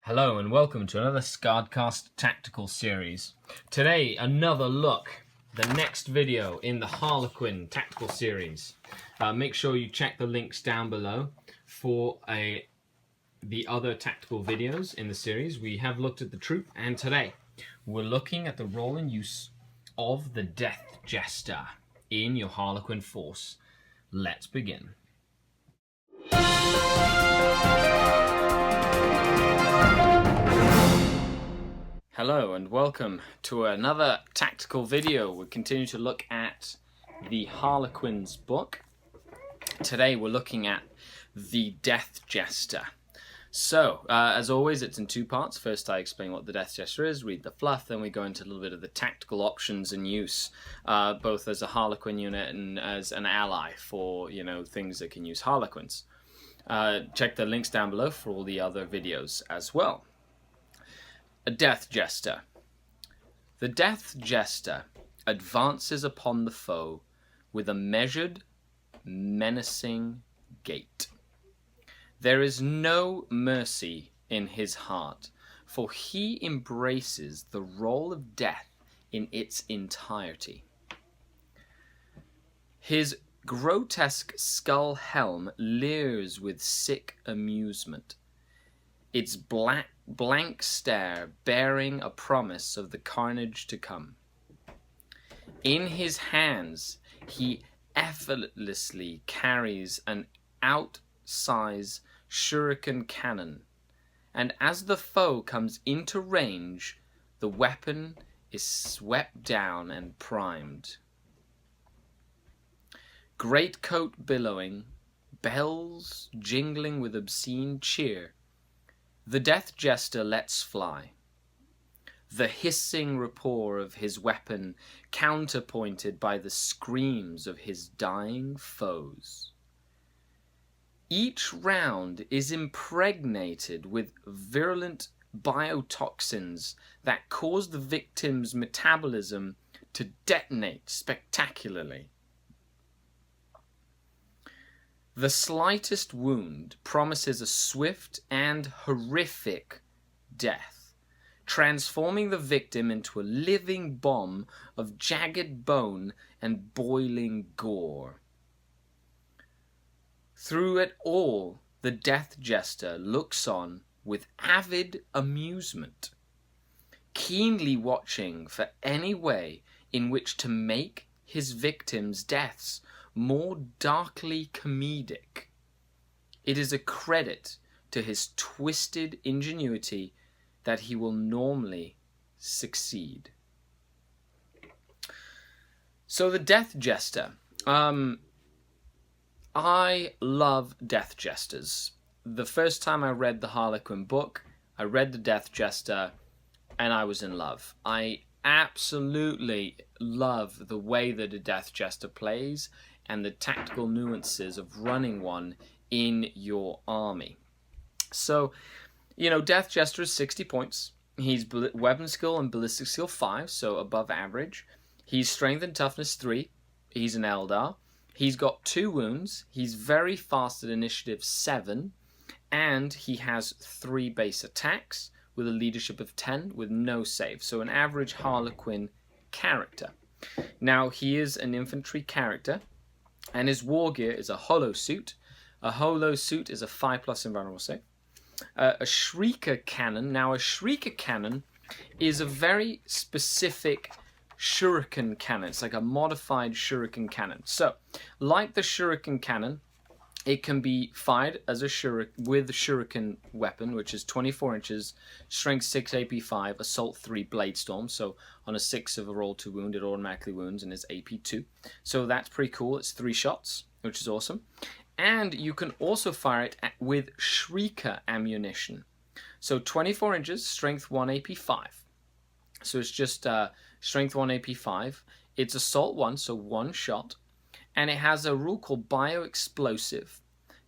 Hello and welcome to another SkaredCast tactical series. Today, another look, the next video in the Harlequin tactical series. Make sure you check the links down below for the other tactical videos in the series. We have looked at the troop, and today we're looking at the role and use of the Death Jester in your Harlequin force. Let's begin. Hello and welcome to another tactical video. We continue to look at the Harlequins book. Today we're looking at the Death Jester. So, as always, it's in two parts. First I explain what the Death Jester is, read the fluff, then we go into a little bit of the tactical options and use, both as a Harlequin unit and as an ally for, things that can use Harlequins. Check the links down below for all the other videos as well. A Death Jester. The Death Jester advances upon the foe with a measured, menacing gait. There is no mercy in his heart, for he embraces the role of death in its entirety. His grotesque skull helm leers with sick amusement, its blank stare bearing a promise of the carnage to come. In his hands, he effortlessly carries an outsize Shrieker Cannon, and as the foe comes into range, the weapon is swept down and primed. Greatcoat billowing, bells jingling with obscene cheer, the Death Jester lets fly, the hissing rapport of his weapon counterpointed by the screams of his dying foes. Each round is impregnated with virulent biotoxins that cause the victim's metabolism to detonate spectacularly. The slightest wound promises a swift and horrific death, transforming the victim into a living bomb of jagged bone and boiling gore. Through it all, the Death Jester looks on with avid amusement, keenly watching for any way in which to make his victims' deaths more darkly comedic. It is a credit to his twisted ingenuity that he will normally succeed. So the Death Jester. I love Death Jesters. The first time I read the Harlequin book, I read the Death Jester, and I was in love. I absolutely love the way that a Death Jester plays and the tactical nuances of running one in your army. So, Death Jester is 60 points. He's weapon skill and ballistic skill 5, so above average. He's strength and toughness 3. He's an Eldar. He's got 2 wounds. He's very fast at initiative 7. And he has 3 base attacks with a leadership of 10 with no save. So an average Harlequin character. Now, he is an infantry character, and his war gear is a holo suit. A holo suit is a 5+ invulnerable save. A Shrieker Cannon. Now, a Shrieker Cannon is a very specific Shuriken Cannon. It's like a modified Shuriken Cannon. So, like the Shuriken Cannon, it can be fired as a with a Shuriken weapon, which is 24 inches, strength 6, AP 5, assault 3, blade storm. So on a 6 of a roll to wound, it automatically wounds and is AP 2. So that's pretty cool. It's 3 shots, which is awesome. And you can also fire it with Shrieker ammunition. So 24 inches, strength 1, AP 5. So it's just strength 1, AP 5. It's assault 1, so 1 shot. And it has a rule called bio-explosive.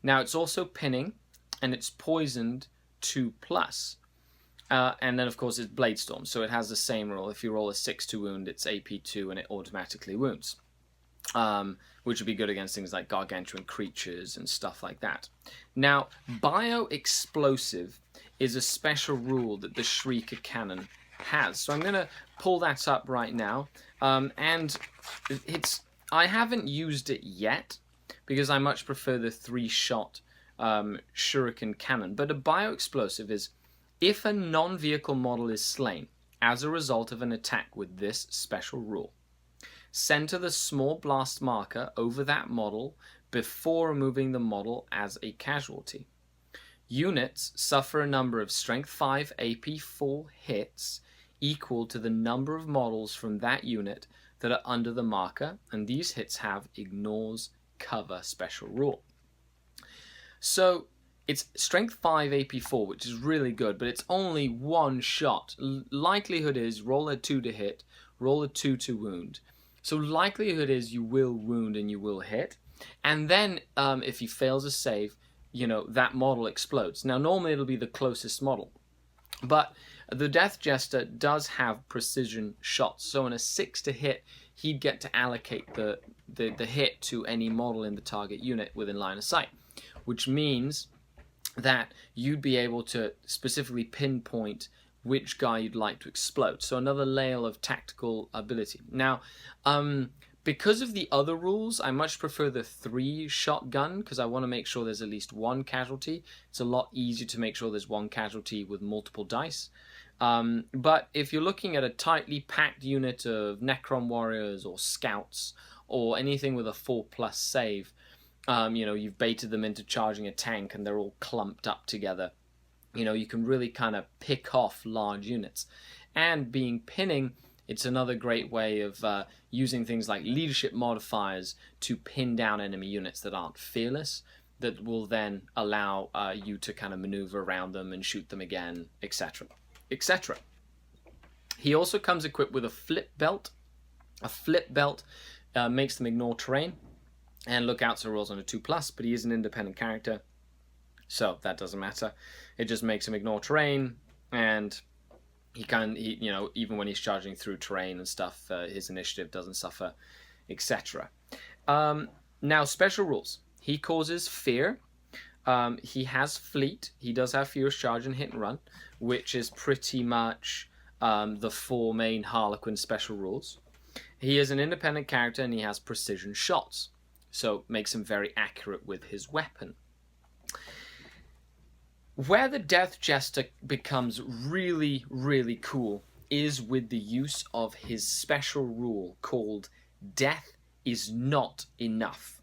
Now, it's also pinning, and it's poisoned 2+. And then, of course, it's blade storm, so it has the same rule. If you roll a 6 to wound, it's AP 2, and it automatically wounds. Which would be good against things like gargantuan creatures and stuff like that. Now, bio-explosive is a special rule that the Shrieker Cannon has. So I'm going to pull that up right now. And I haven't used it yet because I much prefer the 3-shot Shuriken Cannon. But a bioexplosive is if a non-vehicle model is slain as a result of an attack with this special rule, center the small blast marker over that model before removing the model as a casualty. Units suffer a number of Strength 5 AP 4 hits equal to the number of models from that unit that are under the marker, and these hits have ignores cover special rule. So it's Strength 5 AP 4, which is really good, but it's only one shot. Likelihood is roll a 2 to hit, roll a 2 to wound. So likelihood is you will wound and you will hit. And then if he fails a save, that model explodes. Now normally it'll be the closest model, but the Death Jester does have precision shots. So in a 6 to hit, he'd get to allocate the hit to any model in the target unit within line of sight, which means that you'd be able to specifically pinpoint which guy you'd like to explode. So another layer of tactical ability. Now, because of the other rules, I much prefer the 3-shot gun because I want to make sure there's at least one casualty. It's a lot easier to make sure there's one casualty with multiple dice. But if you're looking at a tightly packed unit of Necron Warriors or Scouts or anything with a 4+ save, you've baited them into charging a tank and they're all clumped up together. You can really kind of pick off large units. And being pinning, it's another great way of using things like leadership modifiers to pin down enemy units that aren't fearless, that will then allow you to kind of maneuver around them and shoot them again, etc. etc. He also comes equipped with a flip belt. A flip belt makes them ignore terrain and lookouts are rolls on a 2+, but he is an independent character, so that doesn't matter. It just makes him ignore terrain, and even when he's charging through terrain and stuff, his initiative doesn't suffer, etc. Now, special rules. He causes fear. He has fleet. He does have fierce charge and hit and run, which is pretty much the 4 main Harlequin special rules. He is an independent character and he has precision shots, so makes him very accurate with his weapon. Where the Death Jester becomes really, really cool is with the use of his special rule called Death is Not Enough.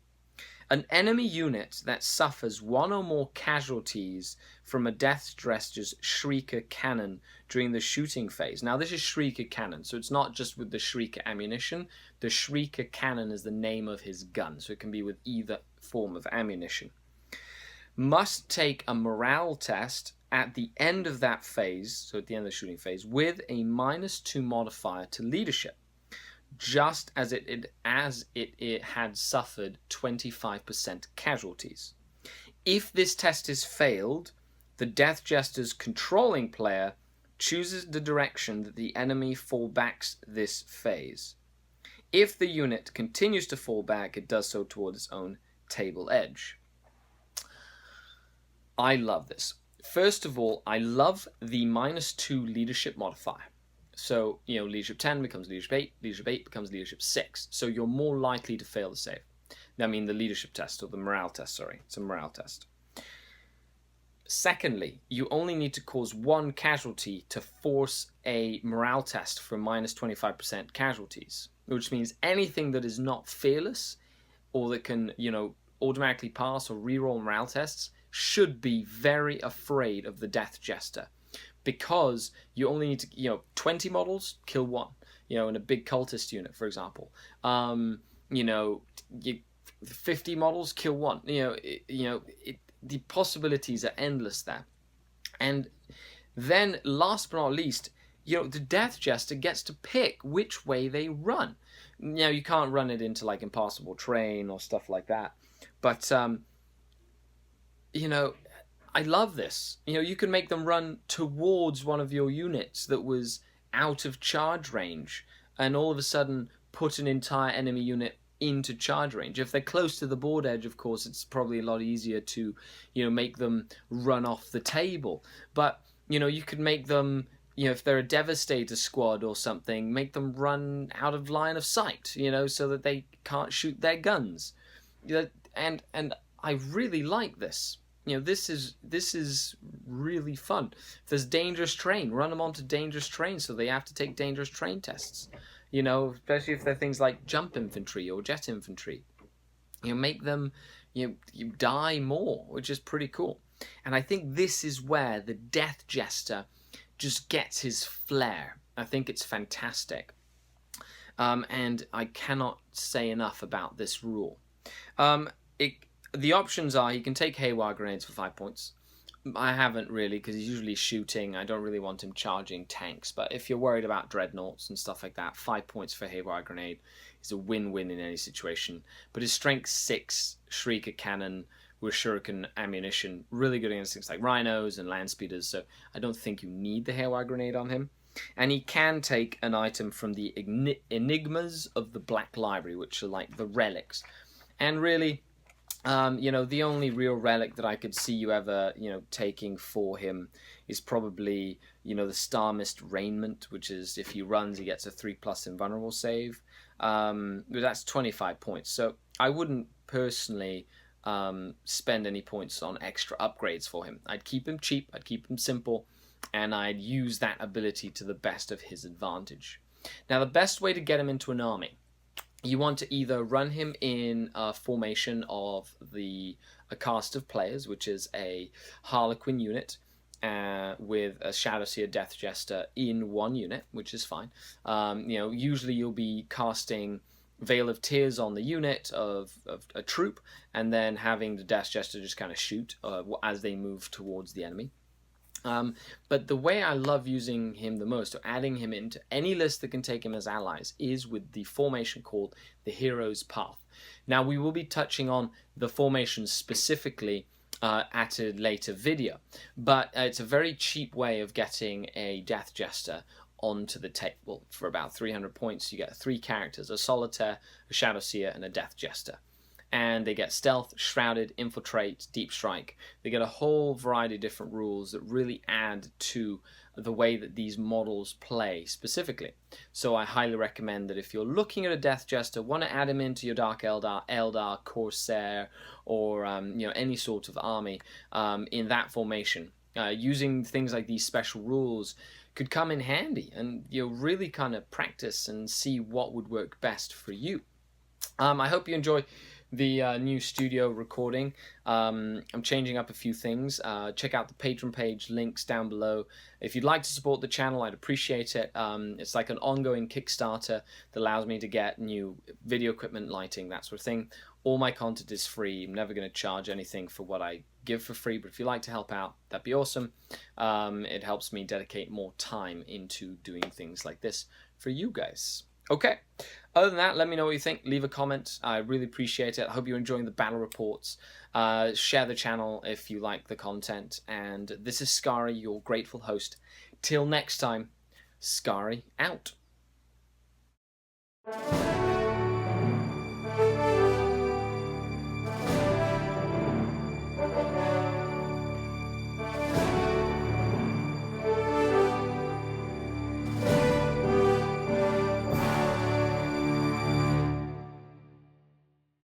An enemy unit that suffers 1 or more casualties from a Death Jester's Shrieker Cannon during the shooting phase. Now this is Shrieker Cannon, so it's not just with the Shrieker ammunition. The Shrieker Cannon is the name of his gun, so it can be with either form of ammunition. Must take a morale test at the end of that phase, so at the end of the shooting phase, with a -2 modifier to leadership, just as it had suffered 25% casualties. If this test is failed, the Death Jester's controlling player chooses the direction that the enemy fallbacks this phase. If the unit continues to fall back, it does so toward its own table edge. I love this. First of all, I love the -2 leadership modifier. So, leadership 10 becomes leadership 8 becomes leadership 6. So you're more likely to fail the save. I mean the leadership test, or the morale test, sorry. It's a morale test. Secondly, you only need to cause 1 casualty to force a morale test for -25% casualties, which means anything that is not fearless or that can, automatically pass or reroll morale tests should be very afraid of the Death Jester, because you only need to, 20 models, kill 1, in a big cultist unit, for example. 50 models, kill 1. The possibilities are endless there. And then, last but not least, the Death Jester gets to pick which way they run. You can't run it into, impassable terrain or stuff like that. But, I love this. You can make them run towards one of your units that was out of charge range, and all of a sudden put an entire enemy unit into charge range. If they're close to the board edge, of course, it's probably a lot easier to, make them run off the table. But You know, you could make them, you know, if they're a Devastator squad or something, make them run out of line of sight, you know, so that they can't shoot their guns. And I really like this. You know, this is really fun. If there's dangerous terrain, run them onto dangerous terrain so they have to take dangerous terrain tests. You know, especially if they're things like jump infantry or jet infantry. You know, make them, you die more, which is pretty cool. And I think this is where the Death Jester just gets his flair. I think it's fantastic. And I cannot say enough about this rule. The options are he can take Haywire Grenades for 5 points. I haven't really, because he's usually shooting. I don't really want him charging tanks. But if you're worried about dreadnoughts and stuff like that, 5 points for Haywire Grenade is a win-win in any situation. But his Strength 6 Shrieker Cannon with Shuriken ammunition, really good against things like Rhinos and Land Speeders, so I don't think you need the Haywire Grenade on him. And he can take an item from the Enigmas of the Black Library, which are like the relics. And really, you know, the only real relic that I could see you ever, you know, taking for him is probably, you know, the Star Mist Raiment, which is if he runs, he gets a 3+ invulnerable save. But that's 25 points. So I wouldn't personally spend any points on extra upgrades for him. I'd keep him cheap, I'd keep him simple, and I'd use that ability to the best of his advantage. Now, the best way to get him into an army, you want to either run him in a formation of a cast of players, which is a Harlequin unit with a Shadowseer Death Jester in one unit, which is fine. You know, usually you'll be casting Veil of Tears on the unit of a troop, and then having the Death Jester just kind of shoot as they move towards the enemy. But the way I love using him the most, or adding him into any list that can take him as allies, is with the formation called the Hero's Path. Now, we will be touching on the formation specifically at a later video, but it's a very cheap way of getting a Death Jester onto the table. For about 300 points, you get 3 characters: a Solitaire, a Shadowseer, and a Death Jester. And they get Stealth, Shrouded, Infiltrate, Deep Strike. They get a whole variety of different rules that really add to the way that these models play specifically. So I highly recommend that if you're looking at a Death Jester, want to add him into your Dark Eldar, Corsair, or you know, any sort of army in that formation, using things like these special rules could come in handy, and you'll really kind of practice and see what would work best for you. I hope you enjoy the new studio recording. I'm changing up a few things. Check out the Patreon page, links down below. If you'd like to support the channel, I'd appreciate it. It's like an ongoing Kickstarter that allows me to get new video equipment, lighting, that sort of thing. All my content is free. I'm never going to charge anything for what I give for free, but if you'd like to help out, that'd be awesome. It helps me dedicate more time into doing things like this for you guys. Okay, other than that, let me know what you think. Leave a comment. I really appreciate it. I hope you're enjoying the battle reports. Share the channel if you like the content. And this is Skari, your grateful host. Till next time, Skari out.